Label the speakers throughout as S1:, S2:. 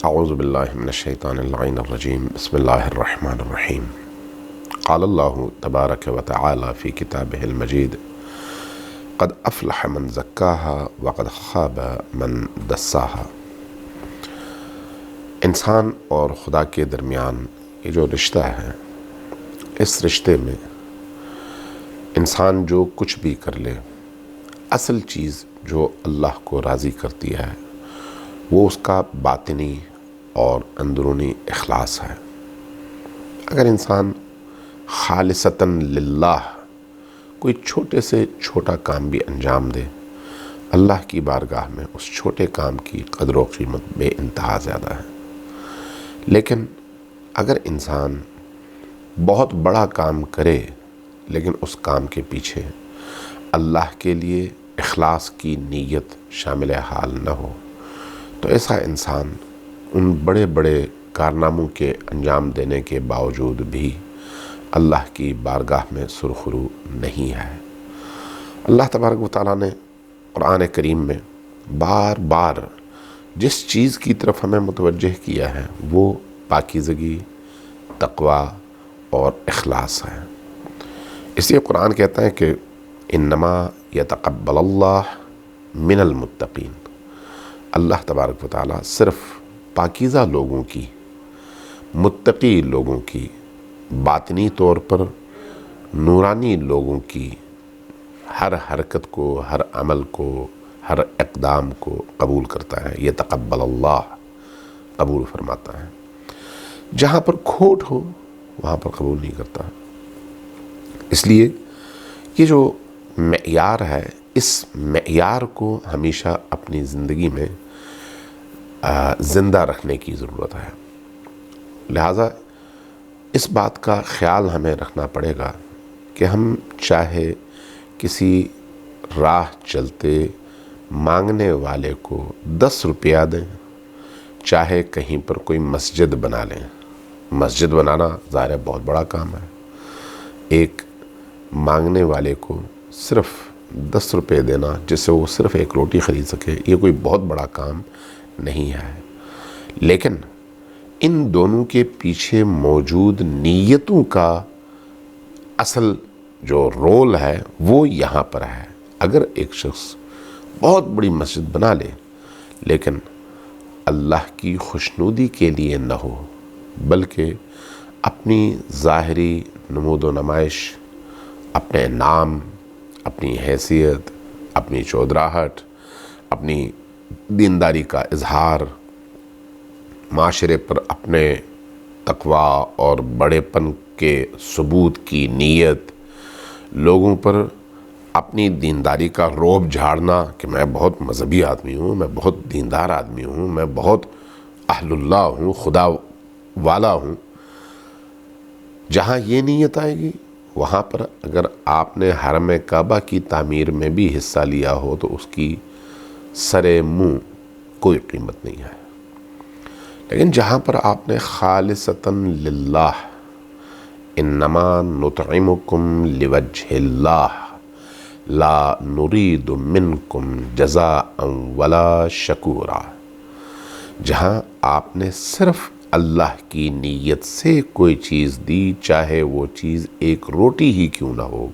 S1: اعوذ باللہ من الشیطان اللعین الرجیم بسم اللہ الرحمن الرحیم قال اللہ تبارک و تعالی فی کتابہ المجید قد افلح من زکاہا وقد خاب من دساہا۔ انسان اور خدا کے درمیان یہ جو رشتہ ہے، اس رشتے میں انسان جو کچھ بھی کر لے، اصل چیز جو اللہ کو راضی کرتی ہے وہ اس کا باطنی اور اندرونی اخلاص ہے۔ اگر انسان خالصتاً للہ کوئی چھوٹے سے چھوٹا کام بھی انجام دے، اللہ کی بارگاہ میں اس چھوٹے کام کی قدر و قیمت بے انتہا زیادہ ہے۔ لیکن اگر انسان بہت بڑا کام کرے لیکن اس کام کے پیچھے اللہ کے لیے اخلاص کی نیت شامل حال نہ ہو، تو ایسا انسان ان بڑے بڑے کارناموں کے انجام دینے کے باوجود بھی اللہ کی بارگاہ میں سرخرو نہیں ہے۔ اللہ تبارک و تعالیٰ نے قرآن کریم میں بار بار جس چیز کی طرف ہمیں متوجہ کیا ہے وہ پاکیزگی، تقوی اور اخلاص ہے۔ اس لیے قرآن کہتا ہے کہ انما یتقبل اللہ من المتقین، اللہ تبارک و تعالیٰ صرف پاکیزہ لوگوں کی، متقی لوگوں کی، باطنی طور پر نورانی لوگوں کی ہر حرکت کو، ہر عمل کو، ہر اقدام کو قبول کرتا ہے۔ یتقبل اللہ، قبول فرماتا ہے۔ جہاں پر کھوٹ ہو وہاں پر قبول نہیں کرتا۔ اس لیے یہ جو معیار ہے، اس معیار کو ہمیشہ اپنی زندگی میں زندہ رکھنے کی ضرورت ہے۔ لہٰذا اس بات کا خیال ہمیں رکھنا پڑے گا کہ ہم چاہے کسی راہ چلتے مانگنے والے کو 10 روپیہ دیں، چاہے کہیں پر کوئی مسجد بنا لیں۔ مسجد بنانا ظاہر ہے بہت بڑا کام ہے۔ ایک مانگنے والے کو صرف 10 روپے دینا جس سے وہ صرف ایک روٹی خرید سکے، یہ کوئی بہت بڑا کام نہیں ہے۔ لیکن ان دونوں کے پیچھے موجود نیتوں کا اصل جو رول ہے وہ یہاں پر ہے۔ اگر ایک شخص بہت بڑی مسجد بنا لے لیکن اللہ کی خوشنودی کے لیے نہ ہو، بلکہ اپنی ظاہری نمود و نمائش، اپنے نام، اپنی حیثیت، اپنی چودراہٹ، اپنی دینداری کا اظہار، معاشرے پر اپنے تقوی اور بڑے پن کے ثبوت کی نیت، لوگوں پر اپنی دینداری کا روب جھاڑنا کہ میں بہت مذہبی آدمی ہوں، میں بہت دیندار آدمی ہوں، میں بہت اہل اللہ ہوں، خدا والا ہوں، جہاں یہ نیت آئے گی وہاں پر اگر آپ نے حرم کعبہ کی تعمیر میں بھی حصہ لیا ہو تو اس کی سرے منہ کوئی قیمت نہیں ہے۔ لیکن جہاں پر آپ نے خالصتاً للہ، انما نطعمکم لوجہ اللہ لا نرید منکم جزاء ولا شکورا، جہاں آپ نے صرف اللہ کی نیت سے کوئی چیز دی، چاہے وہ چیز ایک روٹی ہی کیوں نہ ہو،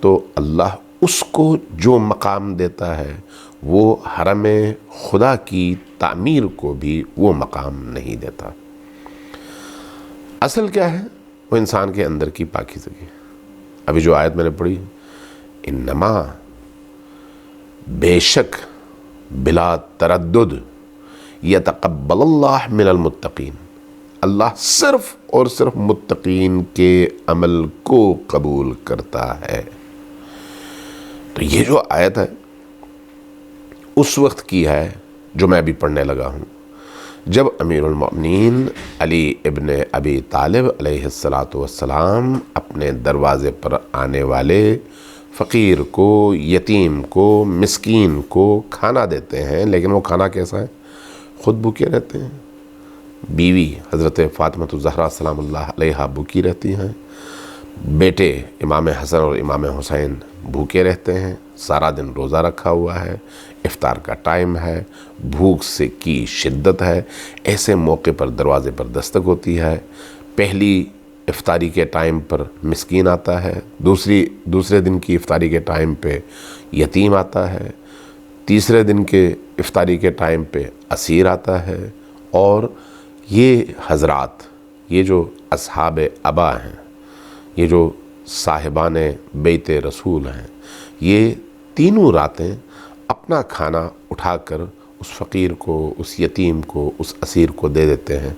S1: تو اللہ اس کو جو مقام دیتا ہے وہ حرم خدا کی تعمیر کو بھی وہ مقام نہیں دیتا۔ اصل کیا ہے؟ وہ انسان کے اندر کی پاکیزگی۔ ابھی جو آیت میں نے پڑھی، انما، بے شک، بلا تردد، یتقبل اللہ من المتقین، اللہ صرف اور صرف متقین کے عمل کو قبول کرتا ہے۔ تو یہ جو آیت ہے اس وقت کی ہے جو میں ابھی پڑھنے لگا ہوں، جب امیر المؤمنین علی ابن ابی طالب علیہ السلام اپنے دروازے پر آنے والے فقیر کو، یتیم کو، مسکین کو کھانا دیتے ہیں، لیکن وہ کھانا کیسا ہے؟ خود بھوکے رہتے ہیں، بیوی حضرت فاطمہ الزہرا سلام اللہ علیہا بھوکی رہتی ہیں، بیٹے امام حسن اور امام حسین بھوکے رہتے ہیں، سارا دن روزہ رکھا ہوا ہے، افطار کا ٹائم ہے، بھوک سے کی شدت ہے، ایسے موقع پر دروازے پر دستک ہوتی ہے۔ پہلی افطاری کے ٹائم پر مسکین آتا ہے، دوسرے دن کی افطاری کے ٹائم پہ یتیم آتا ہے، تیسرے دن کے افطاری کے ٹائم پہ اسیر آتا ہے، اور یہ حضرات، یہ جو اصحاب ابا ہیں، یہ جو صاحبان بیت رسول ہیں، یہ تینوں راتیں اپنا کھانا اٹھا کر اس فقیر کو، اس یتیم کو، اس اسیر کو دے دیتے ہیں،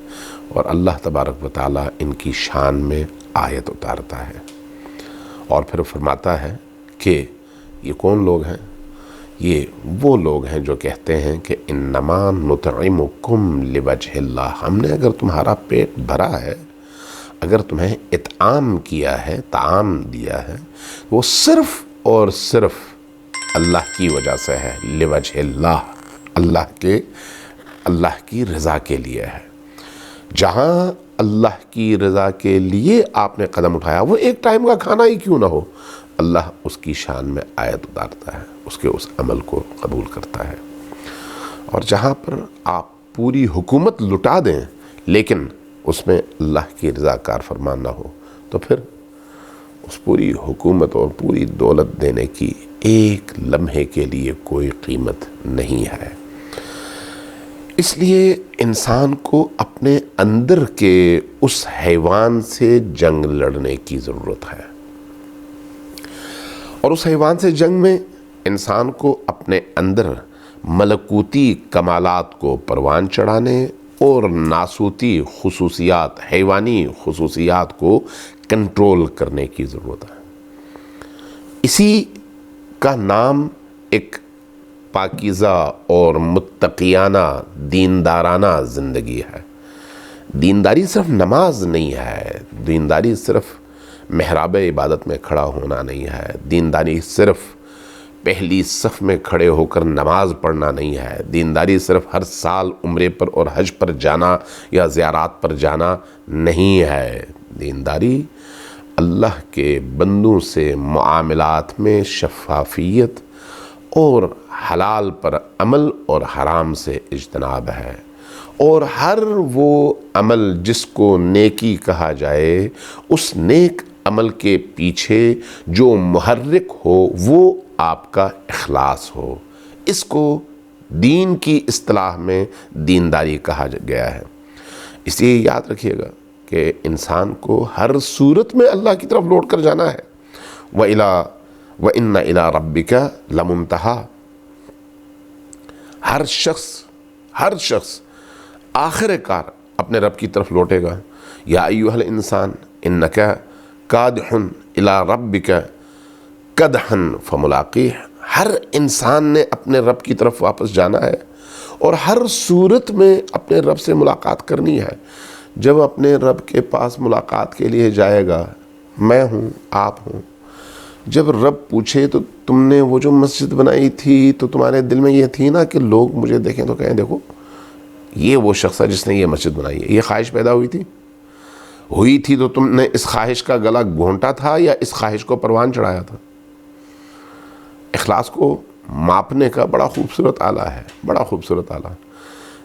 S1: اور اللہ تبارک و تعالیٰ ان کی شان میں آیت اتارتا ہے اور پھر فرماتا ہے کہ یہ کون لوگ ہیں؟ یہ وہ لوگ ہیں جو کہتے ہیں کہ انما نطعمکم لوجہ اللہ، ہم نے اگر تمہارا پیٹ بھرا ہے، اگر تمہیں اطعام کیا ہے، طعام دیا ہے، وہ صرف اور صرف اللہ کی وجہ سے ہے، لوجہ اللہ، اللہ کی رضا کے لیے ہے۔ جہاں اللہ کی رضا کے لیے آپ نے قدم اٹھایا، وہ ایک ٹائم کا کھانا ہی کیوں نہ ہو، اللہ اس کی شان میں آیت اتارتا ہے، اس کے اس عمل کو قبول کرتا ہے۔ اور جہاں پر آپ پوری حکومت لٹا دیں لیکن اس میں اللہ کی رضا کار فرمان نہ ہو، تو پھر اس پوری حکومت اور پوری دولت دینے کی ایک لمحے کے لیے کوئی قیمت نہیں ہے۔ اس لیے انسان کو اپنے اندر کے اس حیوان سے جنگ لڑنے کی ضرورت ہے، اور اس حیوان سے جنگ میں انسان کو اپنے اندر ملکوتی کمالات کو پروان چڑھانے اور ناسوتی خصوصیات، حیوانی خصوصیات کو کنٹرول کرنے کی ضرورت ہے۔ اسی کا نام ایک پاکیزہ اور متقیانہ دیندارانہ زندگی ہے۔ دینداری صرف نماز نہیں ہے، دینداری صرف محراب عبادت میں کھڑا ہونا نہیں ہے، دینداری صرف پہلی صف میں کھڑے ہو کر نماز پڑھنا نہیں ہے، دینداری صرف ہر سال عمرے پر اور حج پر جانا یا زیارات پر جانا نہیں ہے۔ دینداری اللہ کے بندوں سے معاملات میں شفافیت اور حلال پر عمل اور حرام سے اجتناب ہے، اور ہر وہ عمل جس کو نیکی کہا جائے، اس نیک عمل کے پیچھے جو محرک ہو وہ آپ کا اخلاص ہو۔ اس کو دین کی اصطلاح میں دینداری کہا گیا ہے۔ اس لیے یاد رکھیے گا کہ انسان کو ہر صورت میں اللہ کی طرف لوٹ کر جانا ہے۔ وَإِنَّ إِلَىٰ رَبِّكَ لَمُنْتَهَا، ہر شخص آخر کار اپنے رب کی طرف لوٹے گا۔ یا ایھا الانسان انک کادح الی ربک کدحا فملاقیہ، ہر انسان نے اپنے رب کی طرف واپس جانا ہے اور ہر صورت میں اپنے رب سے ملاقات کرنی ہے۔ جب اپنے رب کے پاس ملاقات کے لیے جائے گا، میں ہوں، آپ ہوں، جب رب پوچھے تو تم نے وہ جو مسجد بنائی تھی تو تمہارے دل میں یہ تھی نا کہ لوگ مجھے دیکھیں تو کہیں دیکھو یہ وہ شخص ہے جس نے یہ مسجد بنائی ہے، یہ خواہش پیدا ہوئی تھی تو تم نے اس خواہش کا گلا گھونٹا تھا یا اس خواہش کو پروان چڑھایا تھا؟ اخلاص کو ماپنے کا بڑا خوبصورت آلہ ہے، بڑا خوبصورت آلہ۔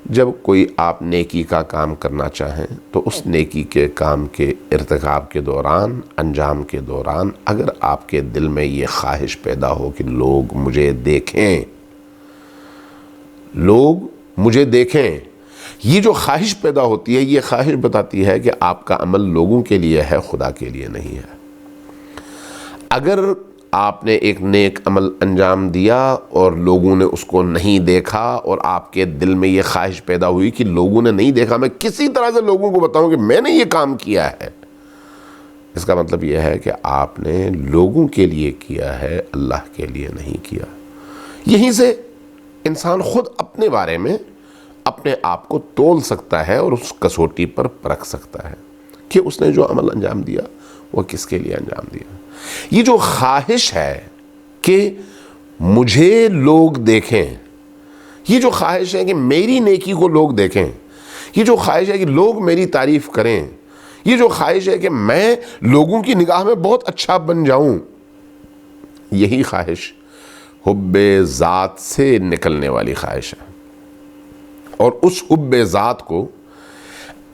S1: جب کوئی آپ نیکی کا کام کرنا چاہیں تو اس نیکی کے کام کے ارتکاب کے دوران، انجام کے دوران، اگر آپ کے دل میں یہ خواہش پیدا ہو کہ لوگ مجھے دیکھیں، یہ جو خواہش پیدا ہوتی ہے، یہ خواہش بتاتی ہے کہ آپ کا عمل لوگوں کے لیے ہے، خدا کے لیے نہیں ہے۔ اگر آپ نے ایک نیک عمل انجام دیا اور لوگوں نے اس کو نہیں دیکھا اور آپ کے دل میں یہ خواہش پیدا ہوئی کہ لوگوں نے نہیں دیکھا، میں کسی طرح سے لوگوں کو بتاؤں کہ میں نے یہ کام کیا ہے، اس کا مطلب یہ ہے کہ آپ نے لوگوں کے لیے کیا ہے، اللہ کے لیے نہیں کیا۔ یہیں سے انسان خود اپنے بارے میں اپنے آپ کو تول سکتا ہے اور اس کسوٹی پر پرکھ سکتا ہے کہ اس نے جو عمل انجام دیا وہ کس کے لیے انجام دیا۔ یہ جو خواہش ہے کہ مجھے لوگ دیکھیں، یہ جو خواہش ہے کہ میری نیکی کو لوگ دیکھیں، یہ جو خواہش ہے کہ لوگ میری تعریف کریں، یہ جو خواہش ہے کہ میں لوگوں کی نگاہ میں بہت اچھا بن جاؤں، یہی خواہش حب ذات سے نکلنے والی خواہش ہے، اور اس حب ذات کو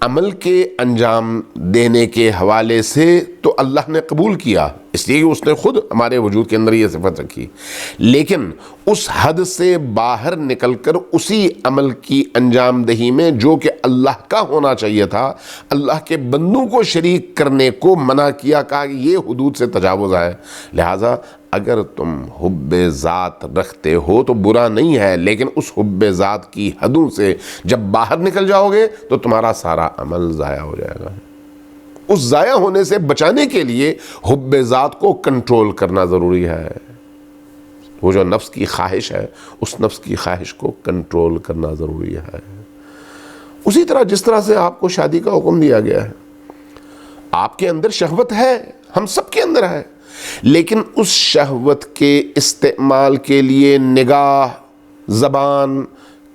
S1: عمل کے انجام دینے کے حوالے سے تو اللہ نے قبول کیا، اس لیے کہ اس نے خود ہمارے وجود کے اندر یہ صفت رکھی، لیکن اس حد سے باہر نکل کر اسی عمل کی انجام دہی میں جو کہ اللہ کا ہونا چاہیے تھا، اللہ کے بندوں کو شریک کرنے کو منع کیا، کہا کہ یہ حدود سے تجاوز ہے۔ لہٰذا اگر تم حب ذات رکھتے ہو تو برا نہیں ہے، لیکن اس حب ذات کی حدوں سے جب باہر نکل جاؤ گے تو تمہارا سارا عمل ضائع ہو جائے گا۔ اس ضائع ہونے سے بچانے کے لیے حب ذات کو کنٹرول کرنا ضروری ہے۔ وہ جو نفس کی خواہش ہے، اس نفس کی خواہش کو کنٹرول کرنا ضروری ہے۔ اسی طرح جس طرح سے آپ کو شادی کا حکم دیا گیا ہے، آپ کے اندر شہوت ہے، ہم سب کے اندر ہے، لیکن اس شہوت کے استعمال کے لیے نگاہ، زبان،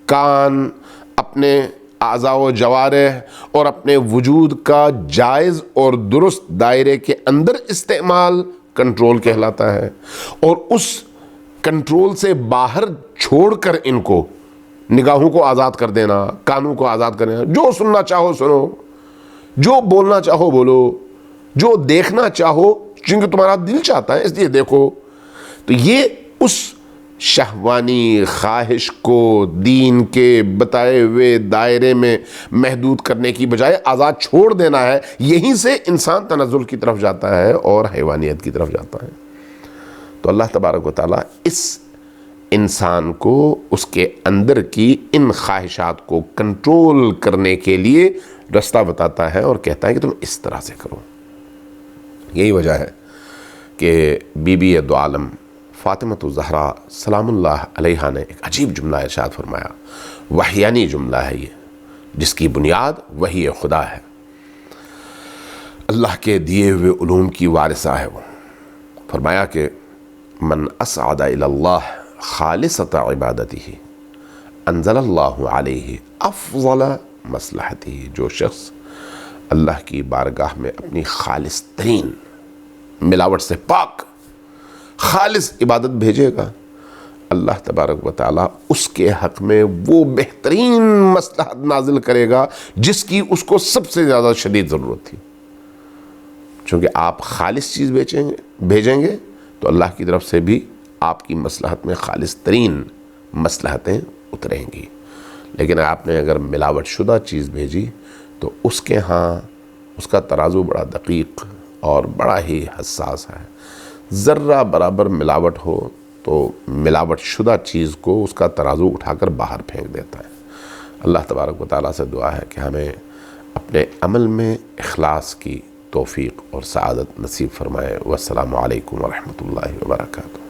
S1: کان، اپنے اعضاء و جوارح اور اپنے وجود کا جائز اور درست دائرے کے اندر استعمال کنٹرول کہلاتا ہے، اور اس کنٹرول سے باہر چھوڑ کر ان کو نگاہوں کو آزاد کر دینا، کانوں کو آزاد کر دینا، جو سننا چاہو سنو، جو بولنا چاہو بولو، جو دیکھنا چاہو چونکہ تمہارا دل چاہتا ہے اس لیے دیکھو، تو یہ اس شہوانی خواہش کو دین کے بتائے ہوئے دائرے میں محدود کرنے کی بجائے آزاد چھوڑ دینا ہے۔ یہیں سے انسان تنزل کی طرف جاتا ہے اور حیوانیت کی طرف جاتا ہے۔ تو اللہ تبارک و تعالیٰ اس انسان کو اس کے اندر کی ان خواہشات کو کنٹرول کرنے کے لیے رستہ بتاتا ہے اور کہتا ہے کہ تم اس طرح سے کرو۔ یہی وجہ ہے کہ بی بی دو عالم فاطمۃ الزہرا سلام اللہ علیہا نے ایک عجیب جملہ ارشاد فرمایا، وحیانی جملہ ہے یہ، جس کی بنیاد وحی خدا ہے، اللہ کے دیے ہوئے علوم کی وارثہ ہے۔ وہ فرمایا کہ من اسعد الی اللہ خالصۃ عبادتہ انزل اللہ علیہ افضل مصلحتہ، جو شخص اللہ کی بارگاہ میں اپنی خالص ترین ملاوٹ سے پاک خالص عبادت بھیجے گا، اللہ تبارک و تعالیٰ اس کے حق میں وہ بہترین مصلحت نازل کرے گا جس کی اس کو سب سے زیادہ شدید ضرورت تھی۔ چونکہ آپ خالص چیز بھیجیں گے تو اللہ کی طرف سے بھی آپ کی مصلحت میں خالص ترین مصلحتیں اتریں گی، لیکن آپ نے اگر ملاوٹ شدہ چیز بھیجی تو اس کے ہاں اس کا ترازو بڑا دقیق اور بڑا ہی حساس ہے۔ ذرہ برابر ملاوٹ ہو تو ملاوٹ شدہ چیز کو اس کا ترازو اٹھا کر باہر پھینک دیتا ہے۔ اللہ تبارک و تعالیٰ سے دعا ہے کہ ہمیں اپنے عمل میں اخلاص کی توفیق اور سعادت نصیب فرمائے۔ والسلام علیکم ورحمۃ اللہ وبرکاتہ۔